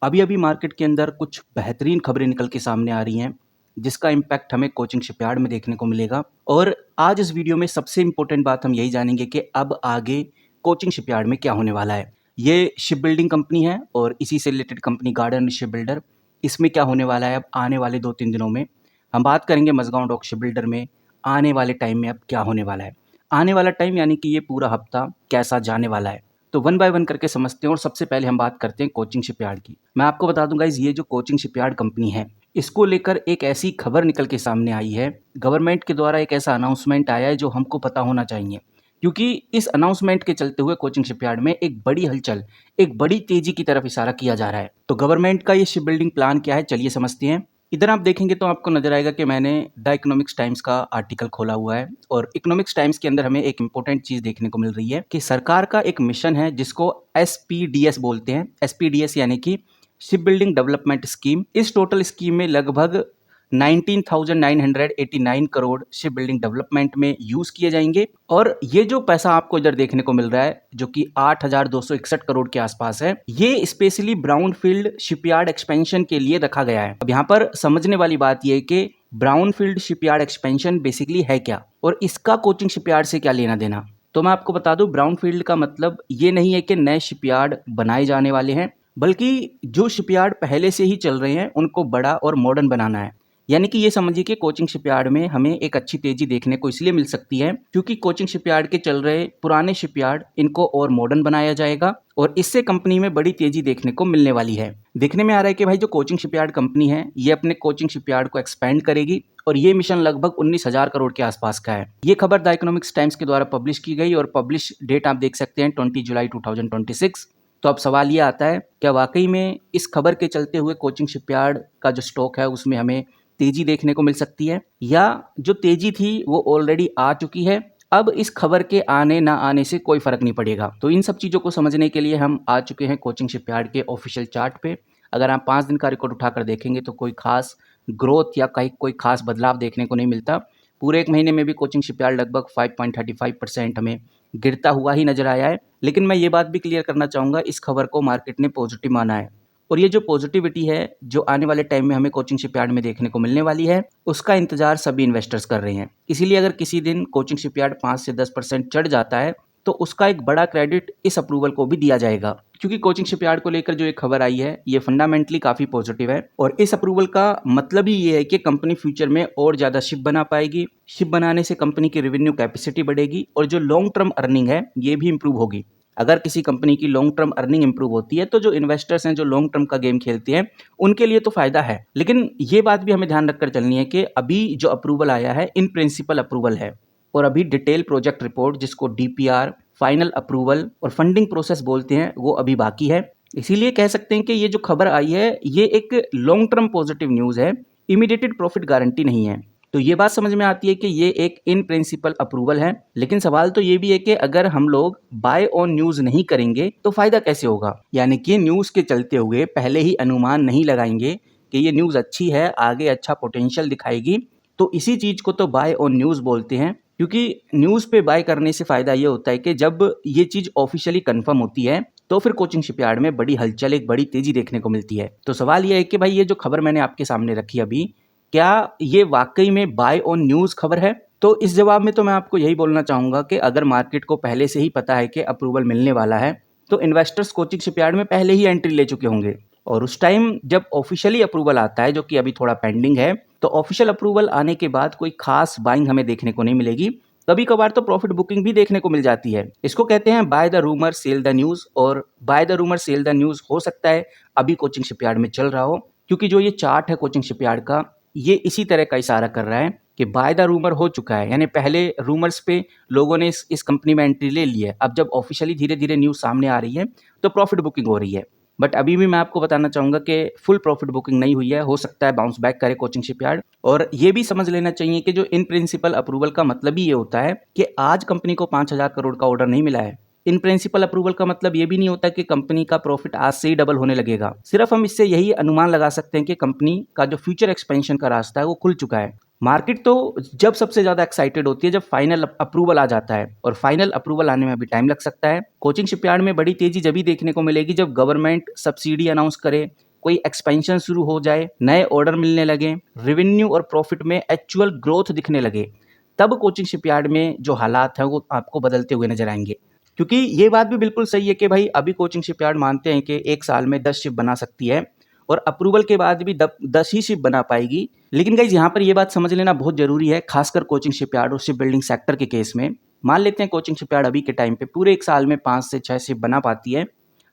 अभी अभी मार्केट के अंदर कुछ बेहतरीन खबरें निकल के सामने आ रही हैं, जिसका इम्पैक्ट हमें कोचिंग शिपयार्ड में देखने को मिलेगा। और आज इस वीडियो में सबसे इम्पोर्टेंट बात हम यही जानेंगे कि अब आगे कोचिंग शिपयार्ड में क्या होने वाला है। ये शिप बिल्डिंग कंपनी है और इसी से related company garden ship builder. इसमें क्या होने वाला है अब आने वाले 2-3 दिनों में, हम बात करेंगे मझगांव डॉक शिप बिल्डर में आने वाले टाइम में अब क्या होने वाला है। आने वाला टाइम यानी कि ये पूरा हफ्ता कैसा जाने वाला है, तो वन बाय वन करके समझते हैं। और सबसे पहले हम बात करते हैं कोचिंग शिपयार्ड की। मैं आपको बता दूं गाइस, ये जो कोचिंग शिपयार्ड कंपनी है, इसको लेकर एक ऐसी खबर निकल के सामने आई है, गवर्नमेंट के द्वारा एक ऐसा अनाउंसमेंट आया है जो हमको पता होना चाहिए। क्योंकि इस अनाउंसमेंट के चलते हुए कोचिंग शिपयार्ड में एक बड़ी हलचल, एक बड़ी तेजी की तरफ इशारा किया जा रहा है। तो गवर्नमेंट का ये शिप बिल्डिंग प्लान क्या है, चलिए समझते हैं। इधर आप देखेंगे तो आपको नजर आएगा कि मैंने द इकोनॉमिक्स टाइम्स का आर्टिकल खोला हुआ है, और इकोनॉमिक्स टाइम्स के अंदर हमें एक इंपॉर्टेंट चीज देखने को मिल रही है कि सरकार का एक मिशन है जिसको एसपीडीएस बोलते हैं। एसपीडीएस यानी कि शिप बिल्डिंग डेवलपमेंट स्कीम। इस टोटल स्कीम में लगभग 19,989 करोड़ शिप बिल्डिंग डेवलपमेंट में यूज किए जाएंगे। और ये जो पैसा आपको इधर देखने को मिल रहा है, जो कि 8,261 करोड़ के आसपास है, ये स्पेशली ब्राउनफील्ड शिपयार्ड एक्सपेंशन के लिए रखा गया है। अब यहाँ पर समझने वाली बात यह है कि ब्राउनफील्ड शिपयार्ड एक्सपेंशन बेसिकली है क्या, और इसका कोचिंग शिपयार्ड से क्या लेना देना। तो मैं आपको बता दूं, ब्राउनफील्ड का मतलब ये नहीं है कि नए शिपयार्ड बनाए जाने वाले हैं, बल्कि जो शिपयार्ड पहले से ही चल रहे हैं उनको बड़ा और मॉडर्न बनाना है। यानी कि ये समझिए कि कोचिंग शिपयार्ड में हमें एक अच्छी तेजी देखने को इसलिए मिल सकती है क्योंकि कोचिंग शिपयार्ड के चल रहे पुराने शिपयार्ड, इनको और मॉडर्न बनाया जाएगा, और इससे कंपनी में बड़ी तेजी देखने को मिलने वाली है। देखने में आ रहा है कि भाई जो कोचिंग शिपयार्ड कंपनी है, ये अपने कोचिंग शिपयार्ड को एक्सपेंड करेगी, और ये मिशन लगभग 19,000 करोड़ के आसपास का है। ये खबर द इकोनॉमिक्स टाइम्स के द्वारा पब्लिश की गई, और पब्लिश डेट आप देख सकते हैं 20 जुलाई 2026। तो अब सवाल ये आता है, क्या वाकई में इस खबर के चलते हुए कोचिंग शिपयार्ड का जो स्टॉक है उसमें हमें तेजी देखने को मिल सकती है, या जो तेजी थी वो ऑलरेडी आ चुकी है, अब इस खबर के आने ना आने से कोई फर्क नहीं पड़ेगा। तो इन सब चीजों को समझने के लिए हम आ चुके हैं कोचिंग शिपयार्ड के ऑफिशियल चार्ट पे। अगर आप 5 दिन का रिकॉर्ड उठाकर देखेंगे तो कोई खास ग्रोथ या कोई खास बदलाव देखने को नहीं मिलता। पूरे एक महीने में भी कोचिंग शिपयार्ड लगभग 5.35% हमें गिरता हुआ ही नजर आया है। लेकिन मैं ये बात भी क्लियर करना चाहूंगा, इस खबर को मार्केट ने पॉजिटिव माना है, और ये जो पॉजिटिविटी है जो आने वाले टाइम में हमें कोचिंग शिपयार्ड में देखने को मिलने वाली है, उसका इंतजार सभी इन्वेस्टर्स कर रहे हैं। इसीलिए अगर किसी दिन कोचिंग शिपयार्ड 5 से 10% चढ़ जाता है तो उसका एक बड़ा क्रेडिट इस अप्रूवल को भी दिया जाएगा, क्योंकि कोचिंग शिपयार्ड को लेकर जो एक खबर आई है ये फंडामेंटली काफी पॉजिटिव है। और इस अप्रूवल का मतलब ही ये है कि कंपनी फ्यूचर में और ज्यादा शिप बना पाएगी। शिप बनाने से कंपनी की रेवेन्यू कैपेसिटी बढ़ेगी, और जो लॉन्ग टर्म अर्निंग है ये भी इंप्रूव होगी। अगर किसी कंपनी की लॉन्ग टर्म अर्निंग इंप्रूव होती है तो जो इन्वेस्टर्स हैं, जो लॉन्ग टर्म का गेम खेलते हैं, उनके लिए तो फायदा है। लेकिन ये बात भी हमें ध्यान रखकर चलनी है कि अभी जो अप्रूवल आया है इन प्रिंसिपल अप्रूवल है, और अभी डिटेल प्रोजेक्ट रिपोर्ट, जिसको डीपीआर, फाइनल अप्रूवल और फंडिंग प्रोसेस बोलते हैं, वो अभी बाकी है। इसीलिए कह सकते हैं कि ये जो खबर आई है ये एक लॉन्ग टर्म पॉजिटिव न्यूज है, इमीडिएटेड प्रॉफिट गारंटी नहीं है। तो ये बात समझ में आती है कि ये एक इन प्रिंसिपल अप्रूवल है। लेकिन सवाल तो ये भी है कि अगर हम लोग बाय ऑन न्यूज नहीं करेंगे तो फायदा कैसे होगा, यानी कि न्यूज के चलते हुए पहले ही अनुमान नहीं लगाएंगे कि ये न्यूज अच्छी है, आगे अच्छा पोटेंशियल दिखाएगी, तो इसी चीज को तो बाय ऑन न्यूज बोलते हैं। क्योंकि न्यूज पे बाय करने से फायदा ये होता है कि जब ये चीज ऑफिशियली कंफर्म होती है तो फिर कोचिंग शिपयार्ड में बड़ी हलचल, एक बड़ी तेजी देखने को मिलती है। तो सवाल ये है कि भाई ये जो खबर मैंने आपके सामने रखी अभी, क्या ये वाकई में बाय ऑन न्यूज खबर है? तो इस जवाब में तो मैं आपको यही बोलना चाहूंगा कि अगर मार्केट को पहले से ही पता है कि अप्रूवल मिलने वाला है तो इन्वेस्टर्स कोचिंग शिपयार्ड में पहले ही एंट्री ले चुके होंगे, और उस टाइम जब ऑफिशियली अप्रूवल आता है, जो कि अभी थोड़ा पेंडिंग है, तो ऑफिशियल अप्रूवल आने के बाद कोई खास बाइंग हमें देखने को नहीं मिलेगी। कभी कभार तो प्रॉफिट बुकिंग भी देखने को मिल जाती है। इसको कहते हैं buy the rumour sell the news, और buy the rumour sell the news हो सकता है अभी कोचिंग शिपयार्ड में चल रहा हो, क्योंकि जो ये चार्ट है कोचिंग शिपयार्ड का, ये इसी तरह का इशारा कर रहा है कि बाय द रूमर हो चुका है। यानी पहले रूमर्स पे लोगों ने इस कंपनी में एंट्री ले ली है, अब जब ऑफिशियली धीरे धीरे न्यूज सामने आ रही है तो प्रॉफिट बुकिंग हो रही है। बट अभी भी मैं आपको बताना चाहूंगा कि फुल प्रॉफिट बुकिंग नहीं हुई है, हो सकता है बाउंस बैक करे कोचिंग शिपयार्ड। और ये भी समझ लेना चाहिए कि जो इन प्रिंसिपल अप्रूवल का मतलब ही ये होता है कि आज कंपनी को 5,000 करोड़ का ऑर्डर नहीं मिला है। इन प्रिंसिपल अप्रूवल का मतलब ये भी नहीं होता कि कंपनी का प्रॉफिट आज से ही डबल होने लगेगा। सिर्फ हम इससे यही अनुमान लगा सकते हैं कि कंपनी का जो फ्यूचर एक्सपेंशन का रास्ता है वो खुल चुका है। मार्केट तो जब सबसे ज्यादा एक्साइटेड होती है जब फाइनल अप्रूवल आ जाता है, और फाइनल अप्रूवल आने में अभी टाइम लग सकता है। कोचिंग शिपयार्ड में बड़ी तेजी जब भी देखने को मिलेगी जब गवर्नमेंट सब्सिडी अनाउंस करे, कोई एक्सपेंशन शुरू हो जाए, नए ऑर्डर मिलने लगे, रेवेन्यू और प्रॉफिट में एक्चुअल ग्रोथ दिखने लगे, तब कोचिंग शिपयार्ड में जो हालात हैं वो आपको बदलते हुए नजर आएंगे। क्योंकि ये बात भी बिल्कुल सही है कि भाई अभी कोचिंग शिपयार्ड मानते हैं कि एक साल में 10 शिप बना सकती है और अप्रूवल के बाद भी 10 ही शिप बना पाएगी। लेकिन गाइज यहाँ पर ये बात समझ लेना बहुत जरूरी है, खासकर कोचिंग शिपयार्ड और शिप बिल्डिंग सेक्टर के केस में। मान लेते हैं कोचिंग शिपयार्ड अभी के टाइम पे पूरे एक साल में 5 से 6 शिप बना पाती है,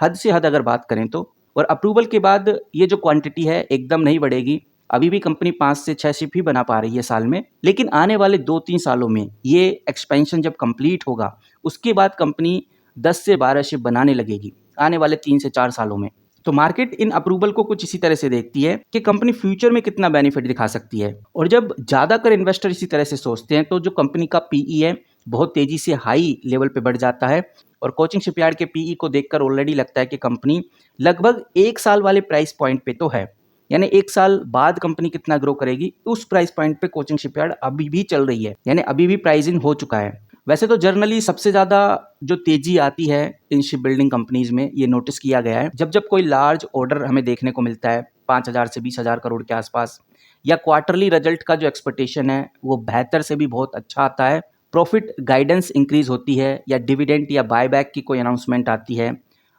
हद से हद अगर बात करें तो, और अप्रूवल के बाद ये जो क्वांटिटी है एकदम नहीं बढ़ेगी। अभी भी कंपनी 5 से 6 शिप ही बना पा रही है साल में, लेकिन आने वाले 2-3 सालों में ये एक्सपेंशन जब कंप्लीट होगा उसके बाद कंपनी 10 से 12 शिप बनाने लगेगी आने वाले 3 से 4 सालों में। तो मार्केट इन अप्रूवल को कुछ इसी तरह से देखती है कि कंपनी फ्यूचर में कितना बेनिफिट दिखा सकती है। और जब ज़्यादातर इन्वेस्टर इसी तरह से सोचते हैं तो जो कंपनी का पीई है बहुत तेजी से हाई लेवल पे बढ़ जाता है। और कोचिंग शिपयार्ड के पीई को देखकर ऑलरेडी लगता है कि कंपनी लगभग 1 साल वाले प्राइस पॉइंट पे तो है, यानी 1 साल बाद कंपनी कितना ग्रो करेगी उस प्राइस पॉइंट पे कोचिंग शिपयार्ड अभी भी चल रही है, यानी अभी भी प्राइसिंग हो चुका है। वैसे तो जर्नली सबसे ज़्यादा जो तेजी आती है इन शिप बिल्डिंग कंपनीज में, ये नोटिस किया गया है जब जब कोई लार्ज ऑर्डर हमें देखने को मिलता है 5,000 से 20,000 करोड़ के आसपास, या क्वार्टरली रिजल्ट का जो एक्सपेक्टेशन है वो बेहतर से भी बहुत अच्छा आता है, प्रॉफिट गाइडेंस इंक्रीज होती है, या डिविडेंड या बायबैक की कोई अनाउंसमेंट आती है,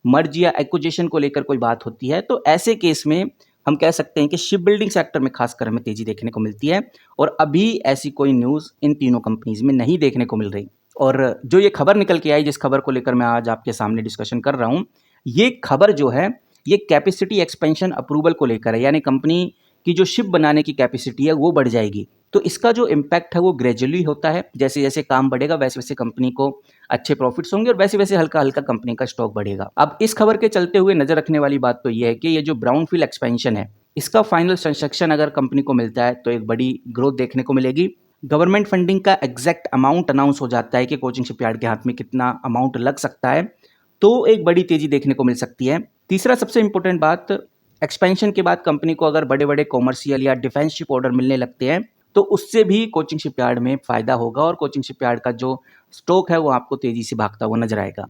मर्ज या एक्विजिशन को लेकर कोई बात होती है, तो ऐसे केस में हम कह सकते हैं कि शिप बिल्डिंग सेक्टर में खासकर हमें तेजी देखने को मिलती है। और अभी ऐसी कोई न्यूज़ इन तीनों कंपनीज में नहीं देखने को मिल रही। और जो ये खबर निकल के आई, जिस खबर को लेकर मैं आज आपके सामने डिस्कशन कर रहा हूँ, ये खबर जो है ये कैपेसिटी एक्सपेंशन अप्रूवल को लेकर है, यानी कंपनी की जो शिप बनाने की कैपेसिटी है वो बढ़ जाएगी। तो इसका जो इम्पैक्ट है वो ग्रेजुअली होता है, जैसे जैसे काम बढ़ेगा वैसे वैसे कंपनी को अच्छे प्रॉफिट्स होंगे और वैसे वैसे हल्का हल्का कंपनी का स्टॉक बढ़ेगा। अब इस खबर के चलते हुए नजर रखने वाली बात तो ये है कि ये जो ब्राउनफील्ड एक्सपेंशन है इसका फाइनल कंस्ट्रक्शन अगर कंपनी को मिलता है तो एक बड़ी ग्रोथ देखने को मिलेगी। गवर्नमेंट फंडिंग का एग्जैक्ट अमाउंट अनाउंस हो जाता है कि कोचिंग शिपयार्ड के हाथ में कितना अमाउंट लग सकता है, तो एक बड़ी तेजी देखने को मिल सकती है। तीसरा सबसे इंपॉर्टेंट बात, एक्सपेंशन के बाद कंपनी को अगर बड़े बड़े कॉमर्शियल या डिफेंस शिप ऑर्डर मिलने लगते हैं तो उससे भी कोचिंग शिपयार्ड में फायदा होगा और कोचिंग शिपयार्ड का जो स्टॉक है वो आपको तेजी से भागता हुआ नजर आएगा।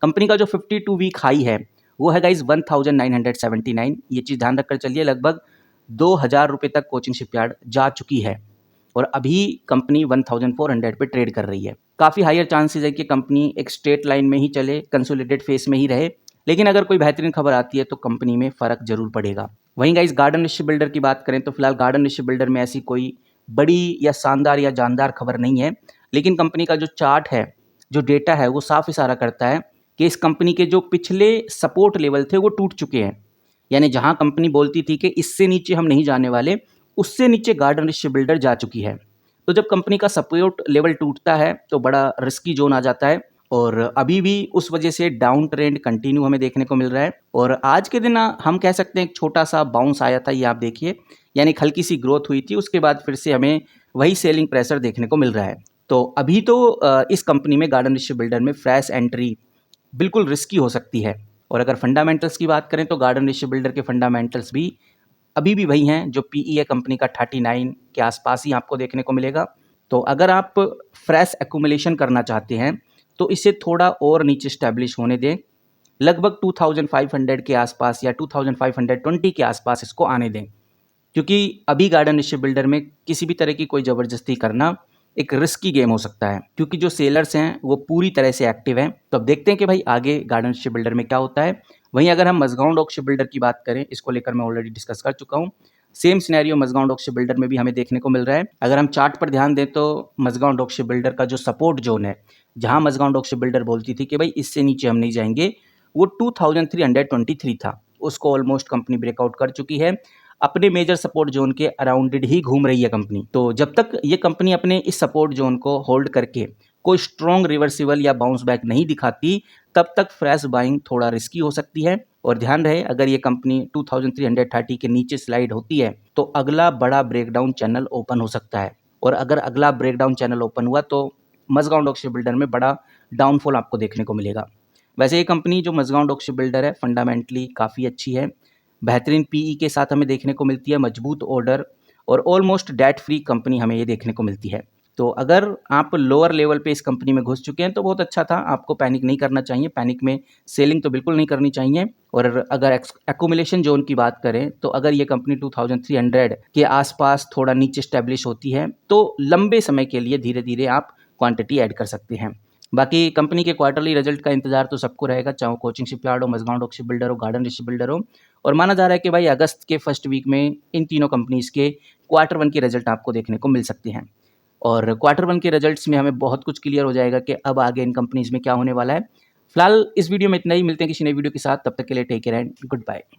कंपनी का जो 52 वीक हाई है वो है गाइज 1979। ये चीज़ ध्यान रखकर चलिए, लगभग 2,000 रुपये तक कोचिंग शिपयार्ड जा चुकी है और अभी कंपनी 1,400 पे ट्रेड कर रही है। काफ़ी हायर चांसेस है कि कंपनी एक स्ट्रेट लाइन में ही चले, कंसोलिडेट फेस में ही रहे, लेकिन अगर कोई बेहतरीन खबर आती है तो कंपनी में फ़र्क जरूर पड़ेगा। वहीं गाइस गार्डन शिप बिल्डर की बात करें तो फिलहाल गार्डन शिप बिल्डर में ऐसी कोई बड़ी या शानदार या जानदार खबर नहीं है, लेकिन कंपनी का जो चार्ट है, जो डेटा है वो साफ इशारा करता है कि इस कंपनी के जो पिछले सपोर्ट लेवल थे वो टूट चुके हैं। यानी जहां कंपनी बोलती थी कि इससे नीचे हम नहीं जाने वाले, उससे नीचे गार्डन शिप बिल्डर जा चुकी है। तो जब कंपनी का सपोर्ट लेवल टूटता है तो बड़ा रिस्की जोन आ जाता है और अभी भी उस वजह से डाउन ट्रेंड कंटिन्यू हमें देखने को मिल रहा है। और आज के दिन हम कह सकते हैं एक छोटा सा बाउंस आया था, ये आप देखिए, यानी एक हल्की सी ग्रोथ हुई थी, उसके बाद फिर से हमें वही सेलिंग प्रेशर देखने को मिल रहा है। तो अभी तो इस कंपनी में गार्डन शिप बिल्डर में फ्रेश एंट्री बिल्कुल रिस्की हो सकती है। और अगर फंडामेंटल्स की बात करें तो गार्डन शिप बिल्डर के फंडामेंटल्स भी अभी भी वही हैं जो पीई है कंपनी का 39 के आसपास ही आपको देखने को मिलेगा। तो अगर आप फ्रेश एक्यूमुलेशन करना चाहते हैं तो इसे थोड़ा और नीचे स्टैब्लिश होने दें, लगभग 2500 के आसपास या 2520 के आसपास इसको आने दें, क्योंकि अभी गार्डन शिप बिल्डर में किसी भी तरह की कोई ज़बरदस्ती करना एक रिस्की गेम हो सकता है, क्योंकि जो सेलर्स हैं वो पूरी तरह से एक्टिव हैं। तो अब देखते हैं कि भाई आगे गार्डन शिप बिल्डर में क्या होता है। वहीं अगर हम मजगांव डॉक शिप बिल्डर की बात करें, इसको लेकर मैं ऑलरेडी डिस्कस कर चुका हूँ। Same scenario Mazagon dock shipbuilder में भी हमें देखने को मिल रहा है। अगर हम चार्ट पर ध्यान दें तो मजगांव डॉक शिप बिल्डर का जो सपोर्ट जोन है, जहां मजगांव डॉक शिप बिल्डर बोलती थी कि भाई इससे नीचे हम नहीं जाएंगे, वो 2323 था। उसको ऑलमोस्ट कंपनी ब्रेकआउट कर चुकी है, अपने मेजर सपोर्ट जोन के अराउंडेड ही घूम रही है कंपनी। तो जब तक ये कंपनी अपने इस सपोर्ट जोन को होल्ड करके कोई स्ट्रॉन्ग रिवर्सिबल या बाउंस बैक नहीं दिखाती, तब तक फ्रेश बाइंग थोड़ा रिस्की हो सकती है। और ध्यान रहे, अगर ये कंपनी 2330 के नीचे स्लाइड होती है तो अगला बड़ा ब्रेकडाउन चैनल ओपन हो सकता है। और अगर अगला ब्रेकडाउन चैनल ओपन हुआ तो मजगांव डॉक शिप बिल्डर में बड़ा डाउनफॉल आपको देखने को मिलेगा। वैसे ये कंपनी जो मजगांव डॉक शिप बिल्डर है फंडामेंटली काफ़ी अच्छी है, बेहतरीन पीई के साथ हमें देखने को मिलती है, मजबूत ऑर्डर और ऑलमोस्ट डेट फ्री कंपनी हमें ये देखने को मिलती है। तो अगर आप लोअर लेवल पे इस कंपनी में घुस चुके हैं तो बहुत अच्छा था, आपको पैनिक नहीं करना चाहिए, पैनिक में सेलिंग तो बिल्कुल नहीं करनी चाहिए। और अगर एक्यूमुलेशन जोन की बात करें तो अगर ये कंपनी 2300 के आसपास थोड़ा नीचे स्टैब्लिश होती है तो लंबे समय के लिए धीरे धीरे आप क्वांटिटी ऐड कर सकते हैं। बाकी कंपनी के क्वार्टरली रिजल्ट का इंतजार तो सबको रहेगा, चाहे वो कोचिंग शिपयार्ड हो, मजगांव डॉक शिप बिल्डर हो, गार्डन शिप बिल्डर हो। और माना जा रहा है कि भाई अगस्त के फर्स्ट वीक में इन तीनों कंपनीज के क्वार्टर 1 के रिजल्ट आपको देखने को मिल सकते हैं। और क्वार्टर 1 के रिजल्ट्स में हमें बहुत कुछ क्लियर हो जाएगा कि अब आगे इन कंपनीज में क्या होने वाला है। फिलहाल इस वीडियो में इतना ही, मिलते हैं किसी नई वीडियो के साथ, तब तक के लिए take care and good bye.